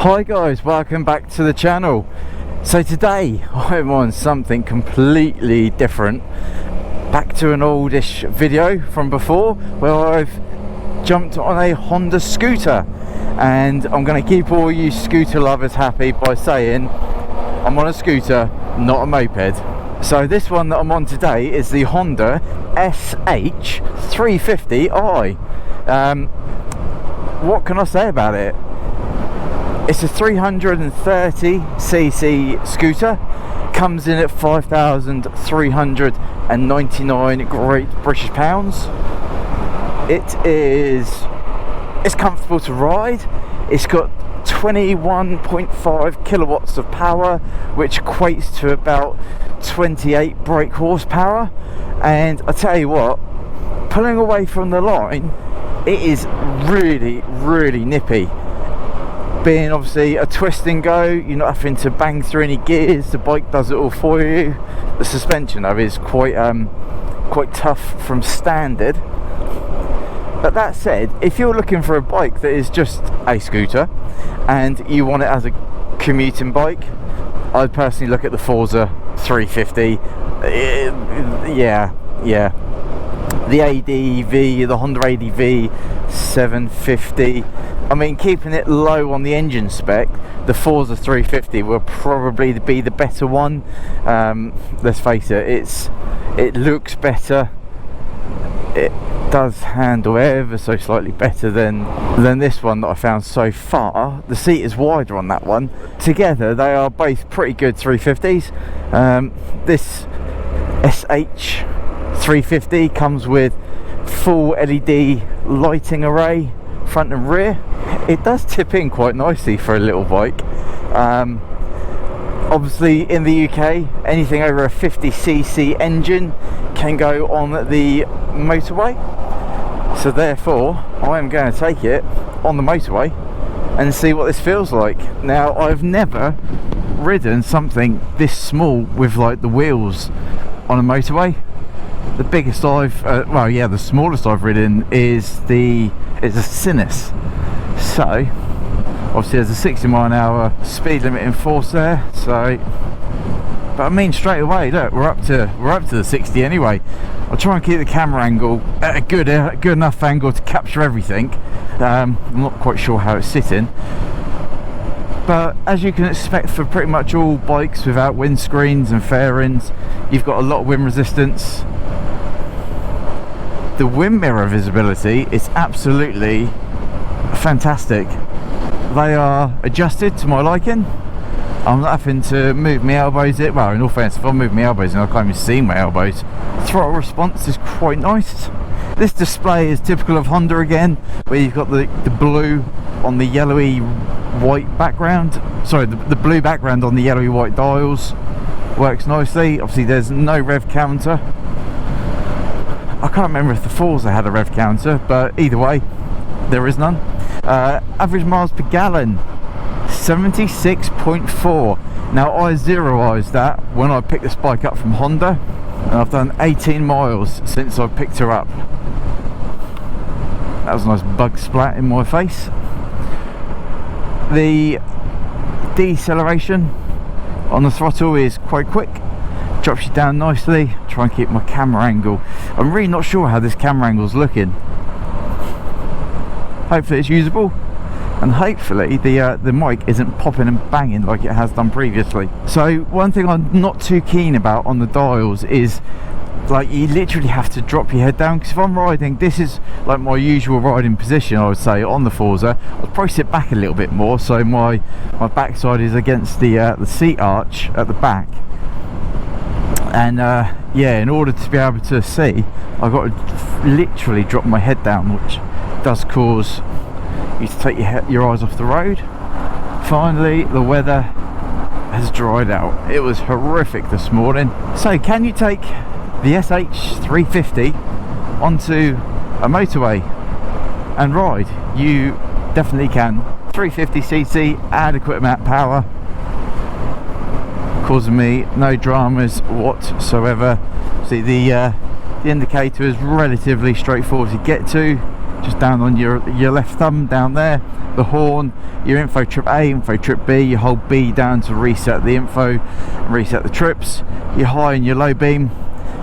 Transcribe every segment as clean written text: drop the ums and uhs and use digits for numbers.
Hi guys, welcome back to the channel. So today I'm on something completely different. Back to an oldish video from before where I've jumped on a Honda scooter, and I'm going to keep all you scooter lovers happy by saying I'm on a scooter, not a moped. So this one that I'm on today is the Honda SH350i. What can I say about it? It's a 330cc scooter, comes in at 5,399 Great British pounds. It's comfortable to ride. It's got 21.5 kilowatts of power, which equates to about 28 brake horsepower. And I tell you what, pulling away from the line, it is really nippy. Being obviously a twist and go, you're not having to bang through any gears, the bike does it all for you. The suspension though is quite tough from standard. But that said, if you're looking for a bike that is just a scooter and you want it as a commuting bike, I'd personally look at the Forza 350. Yeah. The ADV, the Honda ADV 750. I mean, keeping it low on the engine spec, the Forza 350 will probably be the better one. Let's face it, it looks better. It does handle ever so slightly better than this one that I found so far. The seat is wider on that one. Together, they are both pretty good 350s. This SH350 comes with full LED lighting array, front and rear. It does tip in quite nicely for a little bike. Obviously in the UK, anything over a 50cc engine can go on the motorway, so therefore I am going to take it on the motorway and see what this feels like. Now, I've never ridden something this small with like the wheels on a motorway. The biggest the smallest I've ridden is a Sinus. So obviously there's a 60 mile an hour speed limit in force there. So, but I mean, straight away, look, we're up to the 60 anyway. I'll try and keep the camera angle at a good enough angle to capture everything. I'm not quite sure how it's sitting, but as you can expect for pretty much all bikes without windscreens and fairings, you've got a lot of wind resistance. The wind mirror visibility is absolutely fantastic. They are adjusted to my liking. I'm not having to move my elbows in. Well, in all fairness, if I move my elbows in, I can't even see my elbows. Throttle response is quite nice. This display is typical of Honda again, where you've got the blue on the yellowy white background. Sorry, the blue background on the yellowy white dials. Works nicely. Obviously there's no rev counter. I can't remember if the Forza had a rev counter, but either way, there is none. Average miles per gallon, 76.4. Now, I zeroised that when I picked this bike up from Honda, and I've done 18 miles since I picked her up. That was a nice bug splat in my face. The deceleration on the throttle is quite quick. Drops you down nicely. Try and keep my camera angle. I'm really not sure how this camera angle is looking. Hopefully it's usable, and hopefully the mic isn't popping and banging like it has done previously. So one thing I'm not too keen about on the dials is, like, you literally have to drop your head down, because if I'm riding, this is like my usual riding position, I would say, on the Forza. I'll probably sit back a little bit more, so my backside is against the seat arch at the back. And yeah, in order to be able to see, I've got to literally drop my head down, which does cause you to take your eyes off the road. Finally, the weather has dried out. It was horrific this morning. So, can you take the SH350 onto a motorway and ride? You definitely can. 350cc, adequate amount of power, causing me no dramas whatsoever. See, the indicator is relatively straightforward to get to. just down on your left thumb down there. The horn, your info trip A, info trip B. You hold B down to reset the info, reset the trips. Your high and your low beam.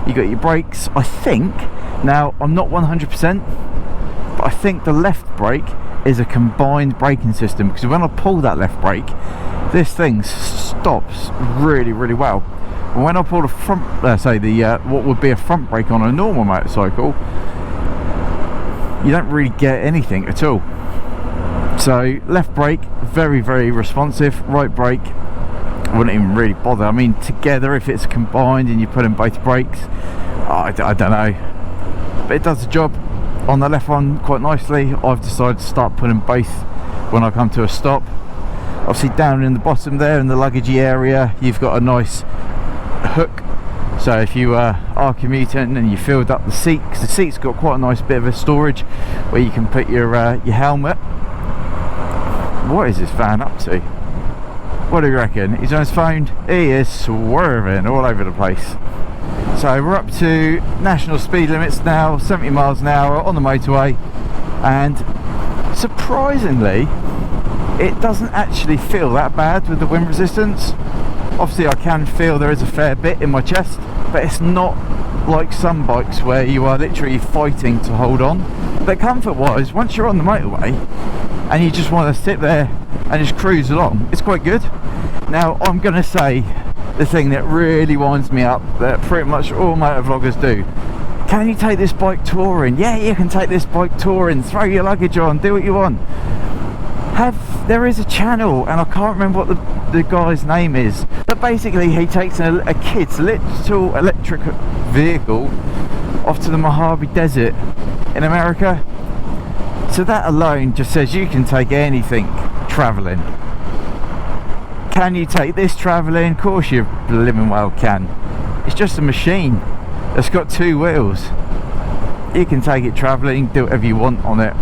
You got your brakes. I think, now I'm not 100%, but I think the left brake is a combined braking system, because when I pull that left brake, this thing stops really, really well. And when I pull the front, what would be a front brake on a normal motorcycle, you don't really get anything at all. So left brake, very, very responsive. Right brake, wouldn't even really bother. I mean, together, if it's combined and you put in both brakes, I don't know, but it does the job. On the left one quite nicely. I've decided to start putting both when I come to a stop. Obviously down in the bottom there in the luggagey area, you've got a nice hook, so if you are commuting and you filled up the seat, because the seat's got quite a nice bit of a storage where you can put your helmet. What is this van up to? What do you reckon? He's on his phone. He is swerving all over the place. So we're up to national speed limits now, 70 miles an hour on the motorway, and surprisingly it doesn't actually feel that bad with the wind resistance. Obviously I can feel there is a fair bit in my chest, but it's not like some bikes where you are literally fighting to hold on. But comfort wise, once you're on the motorway and you just want to sit there and just cruise along, it's quite good. Now I'm going to say the thing that really winds me up, that pretty much all motovloggers do: can you take this bike touring? Yeah, you can take this bike touring, throw your luggage on, do what you want. There is a channel, and I can't remember what the guy's name is, but basically he takes a kid's little electric vehicle off to the Mojave Desert in America. So that alone just says you can take anything travelling. Can you take this travelling? Of course you blimmin' well can. It's just a machine that's got two wheels. You can take it travelling, do whatever you want on it.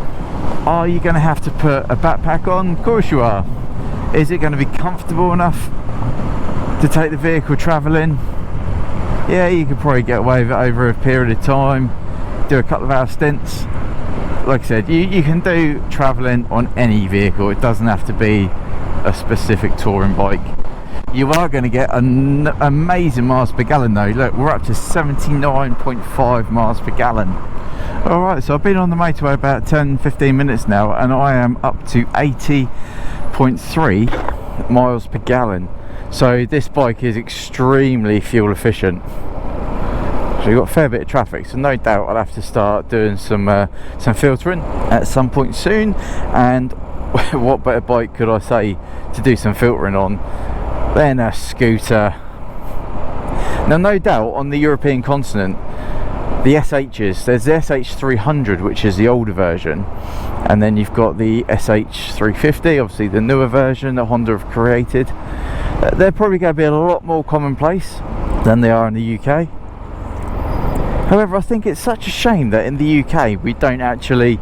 Are you going to have to put a backpack on? Of course you are. Is it going to be comfortable enough to take the vehicle travelling? Yeah, you could probably get away with it over a period of time, do a couple of hour stints. Like I said, you can do travelling on any vehicle. It doesn't have to be a specific touring bike. You are going to get an amazing miles per gallon though. Look, we're up to 79.5 miles per gallon. Alright, so I've been on the motorway about 10-15 minutes now, and I am up to 80.3 miles per gallon. So this bike is extremely fuel efficient. So we've got a fair bit of traffic, so no doubt I'll have to start doing some filtering at some point soon. And what better bike could I say to do some filtering on than a scooter? Now no doubt on the European continent, the SHs, there's the SH300, which is the older version, and then you've got the SH350, obviously the newer version that Honda have created. They're probably going to be a lot more commonplace than they are in the UK. However, I think it's such a shame that in the UK we don't actually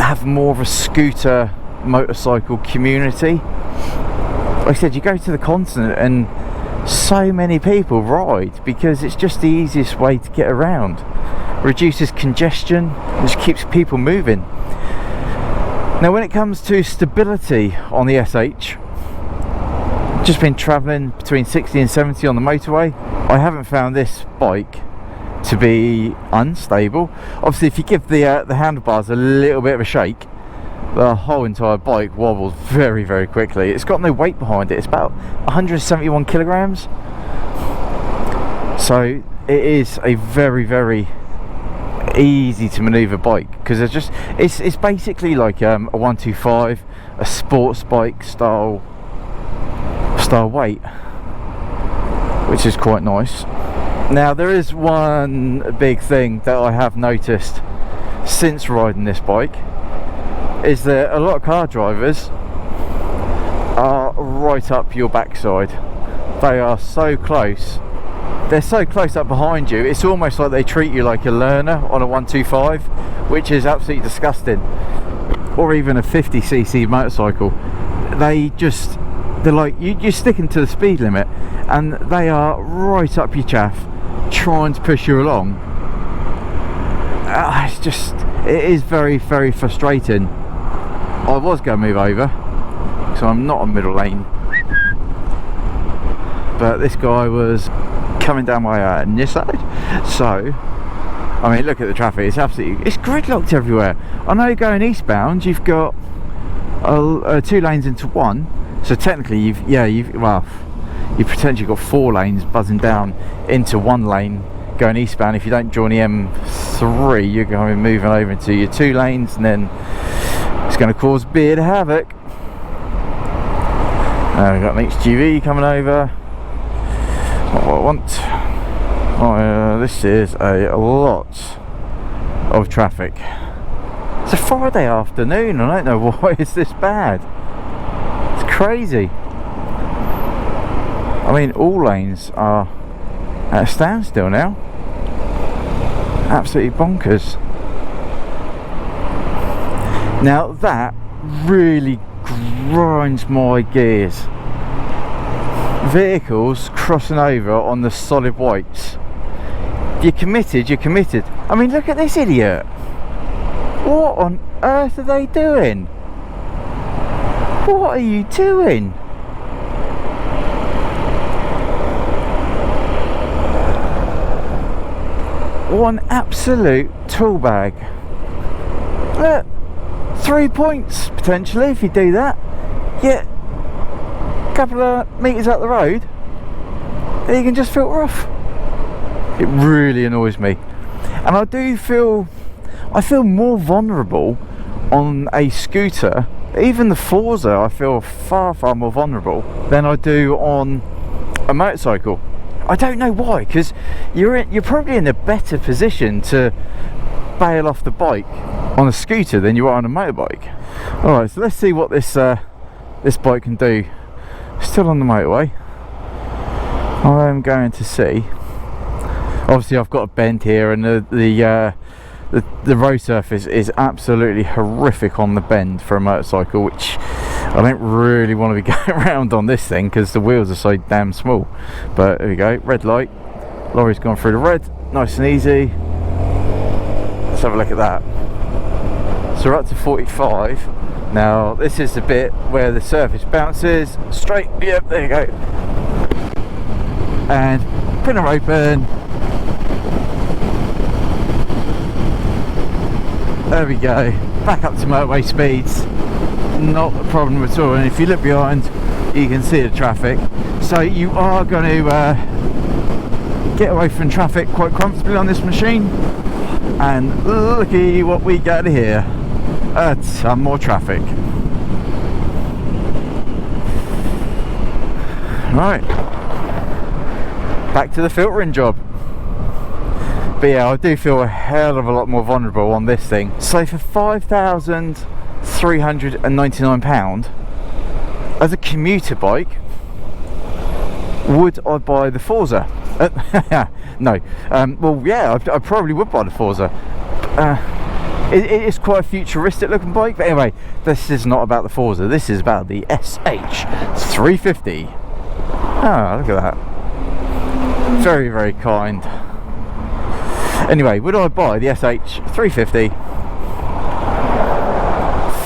have more of a scooter motorcycle community. Like I said, you go to the continent and so many people ride because it's just the easiest way to get around. Reduces congestion, just keeps people moving. Now when it comes to stability on the SH, just been travelling between 60 and 70 on the motorway. I haven't found this bike to be unstable. Obviously if you give the handlebars a little bit of a shake, the whole entire bike wobbles very, very quickly. It's got no weight behind it. It's about 171 kilograms. So it is a very, very easy to maneuver bike, because it's basically like a 125, a sports bike style weight, which is quite nice. Now there is one big thing that I have noticed since riding this bike, is that a lot of car drivers are right up your backside. They are so close. They're so close up behind you. It's almost like they treat you like a learner on a 125, which is absolutely disgusting. Or even a 50cc motorcycle. They're like, you're sticking to the speed limit and they are right up your chaff trying to push you along. it's just, it is very, very frustrating. I was going to move over, so I'm not on middle lane, but this guy was coming down my near side. So I mean, look at the traffic, it's gridlocked everywhere. I know going eastbound you've got 2 lanes into one, so technically you've potentially got 4 lanes buzzing down into 1 lane going eastbound. If you don't join the M3, you're going to be moving over into your 2 lanes, and then it's going to cause a bit of havoc. We've got an HGV coming over. Not what I want. This is a lot of traffic. It's a Friday afternoon. I don't know why it's this bad. It's crazy. I mean, all lanes are at a standstill now. Absolutely bonkers. Now that really grinds my gears. Vehicles crossing over on the solid whites. You're committed, you're committed. I mean, look at this idiot. What on earth are they doing? What are you doing? One absolute tool bag. Look, 3 points potentially if you do that. Yeah, a couple of metres up the road, and you can just filter off. It really annoys me, and I feel more vulnerable on a scooter. Even the Forza, I feel far more vulnerable than I do on a motorcycle. I don't know why, because you're probably in a better position to bail off the bike on a scooter than you are on a motorbike. Alright, so let's see what this bike can do. Still on the motorway. I'm going to see. Obviously I've got a bend here, and the road surface is absolutely horrific on the bend for a motorcycle, which I don't really want to be going around on this thing because the wheels are so damn small. But there we go, red light, lorry's gone through the red, nice and easy. Let's have a look at that. So we're up to 45. Now this is the bit where the surface bounces straight. Yep, there you go. And pin her open. There we go. Back up to motorway speeds. Not a problem at all. And if you look behind, you can see the traffic. So you are going to get away from traffic quite comfortably on this machine. And looky what we get here. A ton more traffic. Right, back to the filtering job. But yeah, I do feel a hell of a lot more vulnerable on this thing. So for £5,399 as a commuter bike, would I buy the Forza? No. Well, yeah, I probably would buy the Forza. It is quite a futuristic looking bike, but anyway, this is not about the Forza. This is about the SH350. Ah, look at that. Very, very kind. Anyway, would I buy the SH350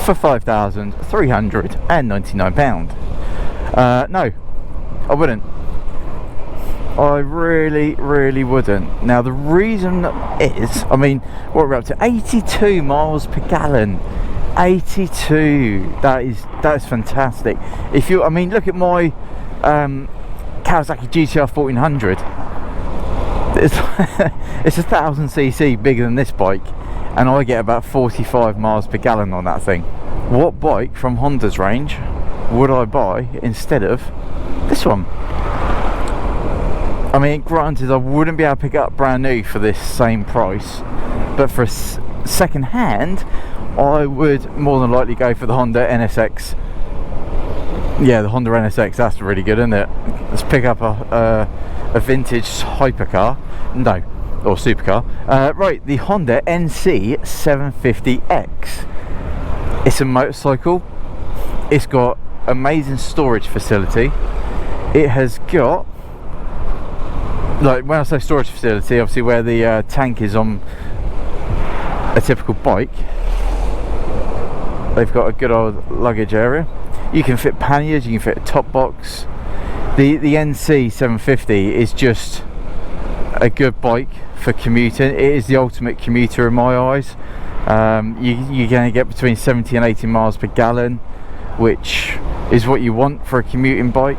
for £5,399? No, I wouldn't. I really wouldn't. Now the reason is, I mean, what we're up to, 82 miles per gallon. 82. That is fantastic. If you, I mean, look at my Kawasaki GTR 1400. It's 1000cc bigger than this bike, and I get about 45 miles per gallon on that thing. What bike from Honda's range would I buy instead of this one? I mean, granted, I wouldn't be able to pick up brand new for this same price, but for second hand, I would more than likely go for the Honda NSX. Yeah, the Honda NSX, that's really good, isn't it? Let's pick up a vintage hypercar, no, or supercar. Right, the Honda NC 750X. It's a motorcycle. It's got amazing storage facility. It has got, like, when I say storage facility, obviously where the tank is on a typical bike, they've got a good old luggage area. You can fit panniers, you can fit a top box. The NC 750 is just a good bike for commuting. It is the ultimate commuter in my eyes. You're going to get between 70 and 80 miles per gallon, which is what you want for a commuting bike.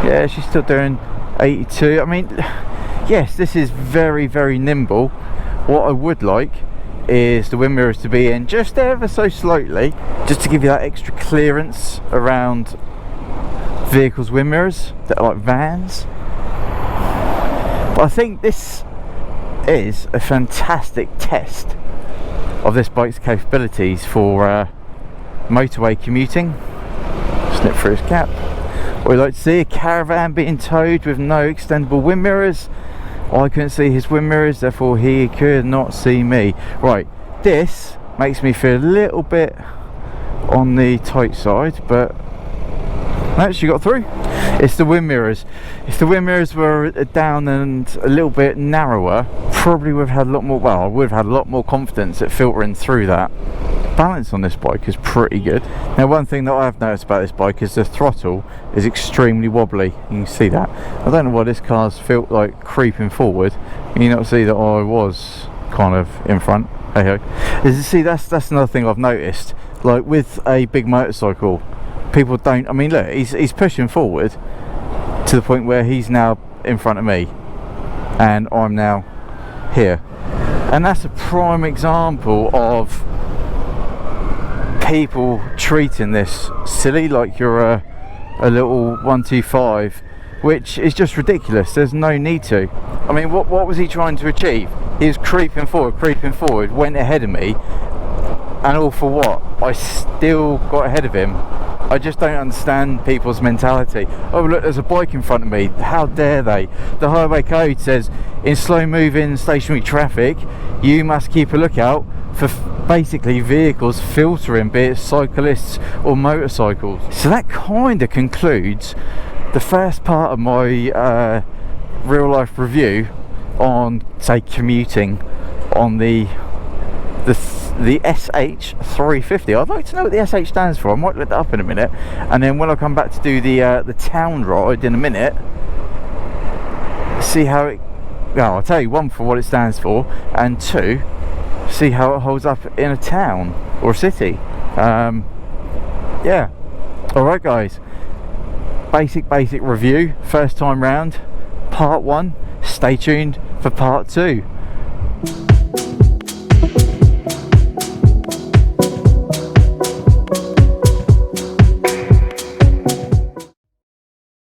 Yeah, she's still doing 82. I mean, yes, this is very, very nimble. What I would like is the wind mirrors to be in just ever so slightly, just to give you that extra clearance around vehicles' wind mirrors that are like vans. But I think this is a fantastic test of this bike's capabilities for motorway commuting. Snip through his cap. We'd like to see a caravan being towed with no extendable wind mirrors. I couldn't see his wind mirrors, therefore he could not see me. Right, this makes me feel a little bit on the tight side, but actually got through. It's the wind mirrors. If the wind mirrors were down and a little bit narrower, probably would have had a lot more, well, I would have had a lot more confidence at filtering through that. Balance on this bike is pretty good. Now, one thing that I've noticed about this bike is the throttle is extremely wobbly. You can see that. I don't know why this car's felt like creeping forward. You not see that I was kind of in front. Hey ho. See, that's another thing I've noticed. Like with a big motorcycle, people don't. I mean, look, he's pushing forward to the point where he's now in front of me, and I'm now here. And that's a prime example of people treating this silly, like you're a little 125, which is just ridiculous. There's no need to. I mean, what was he trying to achieve? He was creeping forward, went ahead of me, and all for what? I still got ahead of him. I just don't understand people's mentality. Oh look, there's a bike in front of me, how dare they? The highway code says in slow moving stationary traffic you must keep a lookout for basically vehicles filtering, be it cyclists or motorcycles. So that kind of concludes the first part of my real life review on, say, commuting on the SH350. I'd like to know what the SH stands for. I might look that up in a minute, and then when I come back to do the town ride in a minute, see how it, well, I'll tell you, one, for what it stands for, and two, see how it holds up in a town or a city. Yeah, alright guys, basic review, first time round, part 1. Stay tuned for part 2.